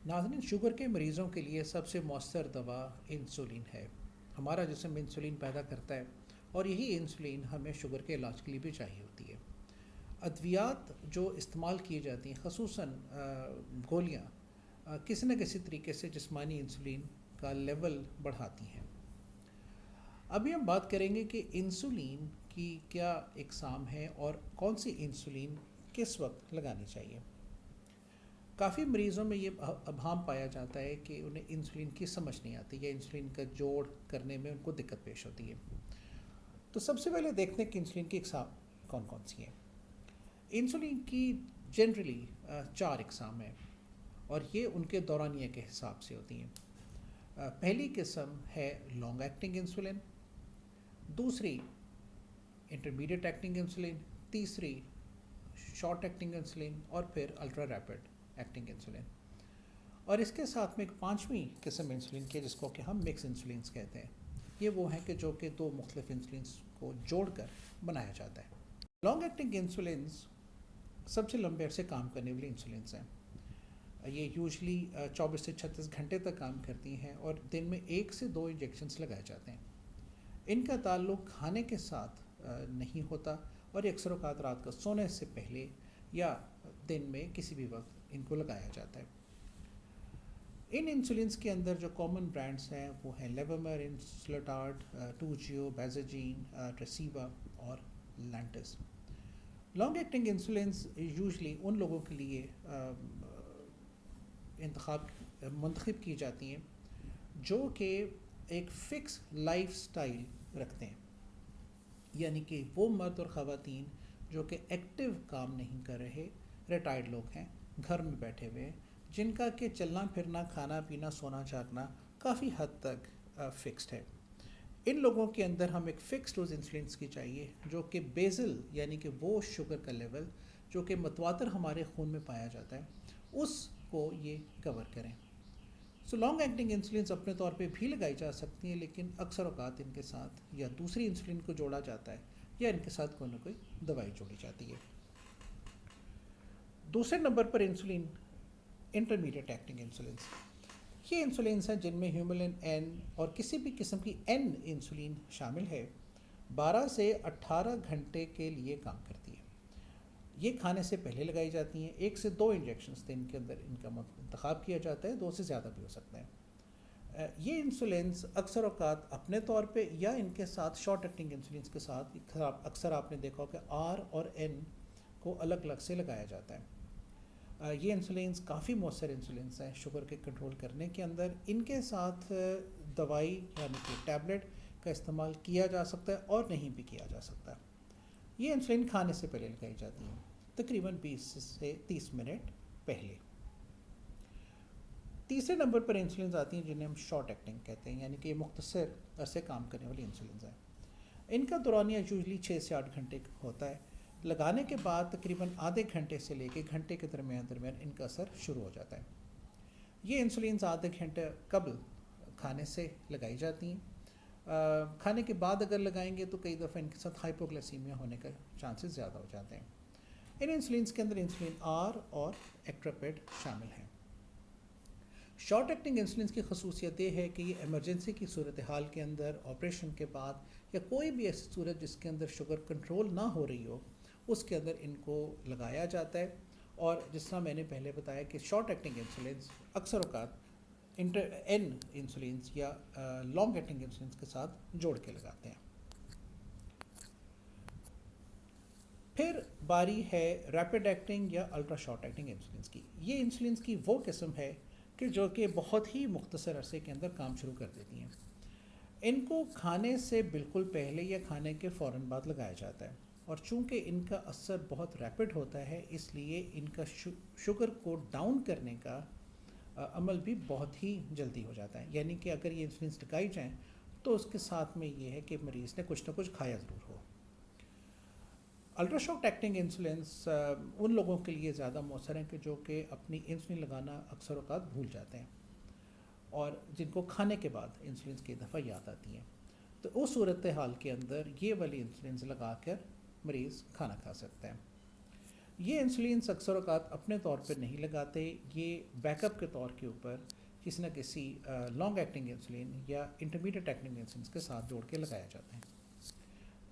ناظرین، شوگر کے مریضوں کے لیے سب سے مؤثر دوا انسولین ہے۔ ہمارا جسم انسولین پیدا کرتا ہے اور یہی انسولین ہمیں شوگر کے علاج کے لیے بھی چاہیے ہوتی ہے۔ ادویات جو استعمال کی جاتی ہیں، خصوصاً گولیاں، کسی نہ کسی طریقے سے جسمانی انسولین کا لیول بڑھاتی ہیں۔ ابھی ہم بات کریں گے کہ انسولین کی کیا اقسام ہیں اور کون سی انسولین کس وقت لگانی چاہیے۔ کافی مریضوں میں یہ ابہام پایا جاتا ہے کہ انہیں انسولین کی سمجھ نہیں آتی یا انسولین کا جوڑ کرنے میں ان کو دقت پیش ہوتی ہے۔ تو سب سے پہلے دیکھتے ہیں کہ انسولین کی اقسام کون کون سی ہیں۔ انسولین کی جنرلی 4 اقسام ہیں اور یہ ان کے دورانیہ کے حساب سے ہوتی ہیں۔ پہلی قسم ہے لانگ ایکٹنگ انسولین، دوسری انٹرمیڈیٹ ایکٹنگ انسولین، تیسری شارٹ ایکٹنگ انسولین اور پھر الٹرا ریپڈ ایکٹنگ انسولین۔ اور اس کے ساتھ میں ایک 5ویں قسم انسولین کی جس کو کہ ہم مکس انسولینس کہتے ہیں۔ یہ وہ ہیں کہ جو کہ 2 مختلف انسولینس کو جوڑ کر بنایا جاتا ہے۔ لانگ ایکٹنگ انسولینس سب سے لمبے عرصے کام کرنے والی انسولینس ہیں۔ یہ یوزلی 24 سے 36 گھنٹے تک کام کرتی ہیں اور دن میں 1 سے 2 انجیکشنس لگائے جاتے ہیں۔ ان کا تعلق کھانے کے ساتھ نہیں ہوتا اور یہ اکثر اوقات رات کو سونے سے پہلے یا دن میں کسی بھی وقت ان کو لگایا جاتا ہے۔ ان انسولینس کے اندر جو کامن برانڈز ہیں وہ ہیں لیوامر، انسلوٹارڈ، 2GO، بیزاجین، ٹریسیوا اور لینٹس۔ لانگ ایکٹنگ انسولینس یوزلی ان لوگوں کے لیے منتخب کی جاتی ہیں جو کہ ایک فکس لائف سٹائل رکھتے ہیں، یعنی کہ وہ مرد اور خواتین جو کہ ایکٹیو کام نہیں کر رہے، ریٹائرڈ لوگ ہیں، گھر میں بیٹھے ہوئے، جن کا کہ چلنا پھرنا، کھانا پینا، سونا جاگنا کافی حد تک فکسڈ ہے۔ ان لوگوں کے اندر ہم ایک فکس ڈوز انسولینس کی چاہیے جو کہ بیزل یعنی کہ وہ شوگر کا لیول جو کہ متواتر ہمارے خون میں پایا جاتا ہے اس کو یہ کور کریں۔ لانگ ایکٹنگ انسولینس اپنے طور پہ بھی لگائی جا سکتی ہیں، لیکن اکثر اوقات ان کے ساتھ یا دوسری انسولین کو جوڑا جاتا ہے یا ان کے ساتھ کوئی نہ کوئی دوائی جوڑی جاتی ہے۔ دوسرے نمبر پر انسولین انٹرمیڈیٹ ایکٹنگ انسولینس۔ یہ انسولینس ہیں جن میں ہیومولن این اور کسی بھی قسم کی این انسولین شامل ہے، 12 سے 18 گھنٹے کے لیے کام کرتی ہے۔ یہ کھانے سے پہلے لگائی جاتی ہیں، 1 سے 2 انجیکشنز دن کے اندر ان کا انتخاب کیا جاتا ہے، 2 سے زیادہ بھی ہو سکتے ہیں۔ یہ انسولینس اکثر اوقات اپنے طور پہ یا ان کے ساتھ شارٹ ایکٹنگ انسولینس کے ساتھ اکثر آپ نے دیکھا ہو کہ آر اور این کو الگ الگ سے لگایا جاتا ہے۔ یہ انسولینس کافی مؤثر انسولینس ہیں شوگر کے کنٹرول کرنے کے اندر۔ ان کے ساتھ دوائی یعنی کہ ٹیبلٹ کا استعمال کیا جا سکتا ہے اور نہیں بھی کیا جا سکتا۔ یہ انسولین کھانے سے پہلے لگائی جاتی ہیں، تقریباً 20 سے 30 منٹ پہلے۔ تیسرے نمبر پر انسولینز آتی ہیں جنہیں ہم شارٹ ایکٹنگ کہتے ہیں، یعنی کہ یہ مختصر عرصے کام کرنے والی انسولینز ہیں۔ ان کا دورانیہ یوزلی 6 سے 8 گھنٹے ہوتا ہے۔ لگانے کے بعد تقریباً آدھے گھنٹے سے لے کے گھنٹے کے درمیان ان کا اثر شروع ہو جاتا ہے۔ یہ انسولینز آدھے گھنٹے قبل کھانے سے لگائی جاتی ہیں۔ کھانے کے بعد اگر لگائیں گے تو کئی دفعہ ان کے ساتھ ہائپوگلیسیمیا ہونے کا چانسز زیادہ ہو جاتے ہیں۔ ان انسولینس کے اندر انسولین آر اور ایکٹراپیڈ شامل ہیں۔ شارٹ ایکٹنگ انسولینس کی خصوصیت یہ ہے کہ یہ ایمرجنسی کی صورتحال کے اندر، آپریشن کے بعد یا کوئی بھی ایسی صورت جس کے اندر شوگر کنٹرول نہ ہو رہی ہو، اس کے اندر ان کو لگایا جاتا ہے۔ اور جس طرح میں نے پہلے بتایا کہ شارٹ ایکٹنگ انسولینس اکثر اوقات این انسولینس یا لانگ ایکٹنگ انسولینس کے ساتھ جوڑ کے لگاتے ہیں۔ پھر باری ہے ریپڈ ایکٹنگ یا الٹرا شارٹ ایکٹنگ انسولینس کی۔ یہ انسولینس کی وہ قسم ہے کہ جو کہ بہت ہی مختصر عرصے کے اندر کام شروع کر دیتی ہیں۔ ان کو کھانے سے بالکل پہلے یا کھانے کے فوراً بعد لگایا جاتا ہے، اور چونکہ ان کا اثر بہت ریپڈ ہوتا ہے اس لیے ان کا شوگر کو ڈاؤن کرنے کا عمل بھی بہت ہی جلدی ہو جاتا ہے۔ یعنی کہ اگر یہ انسولینس لگائی جائیں تو اس کے ساتھ میں یہ ہے کہ مریض نے کچھ نہ کچھ کھایا ضرور ہو۔ الٹرا شارٹ ایکٹنگ انسولینس ان لوگوں کے لیے زیادہ مؤثر ہیں کہ جو کہ اپنی انسولین لگانا اکثر اوقات بھول جاتے ہیں اور جن کو کھانے کے بعد انسولینس کی دفعہ یاد آتی ہیں، تو اس صورتحال کے اندر یہ والی انسولینس لگا کر مریض کھانا کھا سکتے ہیں۔ یہ انسولینس اکثر اوقات اپنے طور پر نہیں لگاتے، یہ بیک اپ کے طور کے اوپر کسی نہ کسی لانگ ایکٹنگ انسولین یا انٹرمیڈیٹ ایکٹنگ انسولینس کے ساتھ جوڑ کے لگایا جاتا ہے۔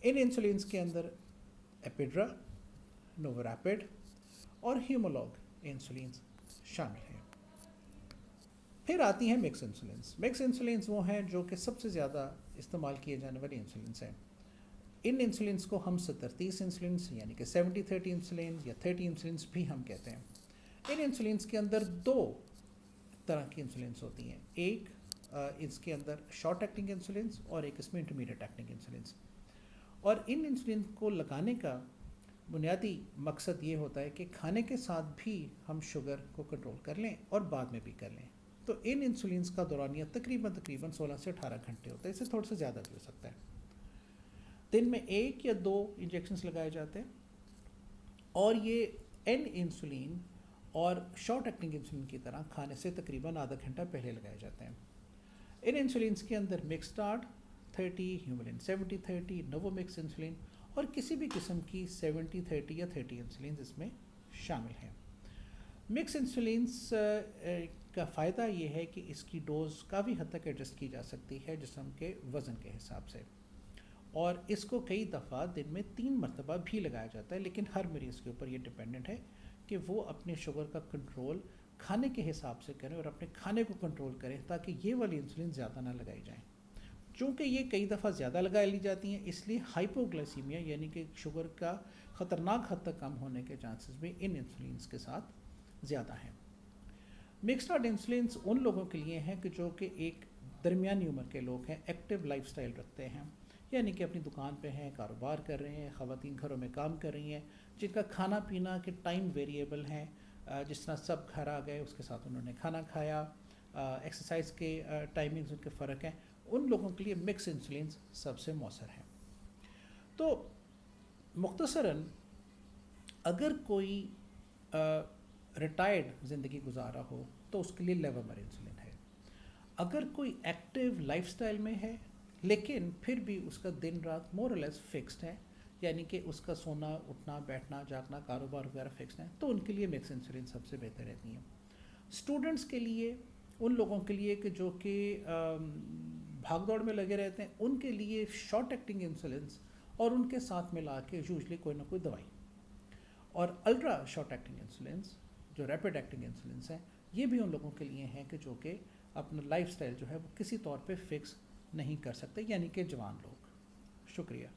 ان انسولینس کے اندر ایپیڈرا، نووریپڈ اور ہیمولاگ انسولینس شامل ہیں۔ پھر آتی ہیں مکس انسولینس۔ مکس انسولینس وہ ہیں جو کہ سب سے زیادہ استعمال کیے جانے والی انسولینس ہیں۔ ان انسولینس کو ہم 70-30 انسولینس یعنی کہ 70-30 انسولینس یا 30 انسولینس بھی ہم کہتے ہیں۔ ان انسولینس کے اندر دو طرح کی انسولینس ہوتی ہیں، ایک اس کے اندر شارٹ ایکٹنگ انسولینس اور ایک اس میں انٹرمیڈیٹ ایکٹنگ انسولینس۔ اور ان انسولین کو لگانے کا بنیادی مقصد یہ ہوتا ہے کہ کھانے کے ساتھ بھی ہم شوگر کو کنٹرول کر لیں اور بعد میں بھی کر لیں۔ تو ان انسولینس کا دورانیہ تقریباً 16 سے 18 گھنٹے ہوتا ہے، اس سے تھوڑا سا زیادہ بھی ہو سکتا ہے۔ دن میں 1 یا 2 انجیکشنز لگائے جاتے ہیں، اور یہ این انسولین اور شارٹ ایکٹنگ انسولین کی طرح کھانے سے تقریباً آدھا گھنٹہ پہلے لگائے جاتے ہیں۔ ان انسولینس کے اندر مکسٹارڈ 30، ہیومولین 70-30، نوو مکس انسولین اور کسی بھی قسم کی 70-30 یا 30 انسولینز اس میں شامل ہیں۔ مکس انسولینس کا فائدہ یہ ہے کہ اس کی ڈوز کافی حد تک ایڈجسٹ کی جا سکتی ہے جسم کے وزن کے حساب سے، اور اس کو کئی دفعہ دن میں 3 مرتبہ بھی لگایا جاتا ہے، لیکن ہر مریض کے اوپر یہ ڈپینڈنٹ ہے کہ وہ اپنے شوگر کا کنٹرول کھانے کے حساب سے کریں اور اپنے کھانے کو کنٹرول کریں تاکہ یہ والی انسولین زیادہ نہ لگائی جائیں۔ چونکہ یہ کئی دفعہ زیادہ لگائی لی جاتی ہیں، اس لیے ہائپوگلائسیمیا یعنی کہ شوگر کا خطرناک حد تک کم ہونے کے چانسز بھی ان انسولینس کے ساتھ زیادہ ہیں۔ مکسڈ انسولینس ان لوگوں کے لیے ہیں کہ جو کہ ایک درمیانی عمر کے لوگ ہیں، ایکٹیو لائف سٹائل رکھتے ہیں، یعنی کہ اپنی دکان پہ ہیں، کاروبار کر رہے ہیں، خواتین گھروں میں کام کر رہی ہیں، جن کا کھانا پینا کے ٹائم ویریبل ہیں، جس طرح سب گھر آ گئے اس کے ساتھ انہوں نے کھانا کھایا، ایکسرسائز کے ٹائمنگز ان کے فرق ہیں، ان لوگوں کے لیے مکس انسولینس سب سے مؤثر ہیں۔ تو مختصراً اگر کوئی ریٹائرڈ زندگی گزارا ہو تو اس کے لیے لیوامر انسولین ہے۔ اگر کوئی ایکٹیو لائف سٹائل میں ہے لیکن پھر بھی اس کا دن رات مور اور لیس فکسڈ ہے، یعنی کہ اس کا سونا اٹھنا بیٹھنا جاگنا کاروبار وغیرہ فکسڈ ہے، تو ان کے لیے مکس انسولین سب سے بہتر رہتی ہیں۔ اسٹوڈنٹس کے لیے، ان لوگوں کے لیے کہ جو کہ بھاگ دوڑ میں لگے رہتے ہیں، ان کے لیے شارٹ ایکٹنگ انسولینس اور ان کے ساتھ ملا کے یوزلی کوئی نہ کوئی دوائی، اور الٹرا شارٹ ایکٹنگ انسولینس جو ریپڈ ایکٹنگ انسولینس ہیں، یہ بھی ان لوگوں کے لیے ہیں کہ جو کہ اپنا لائف سٹائل جو ہے وہ کسی طور پہ فکس نہیں کر سکتے، یعنی کہ جوان لوگ۔ شکریہ۔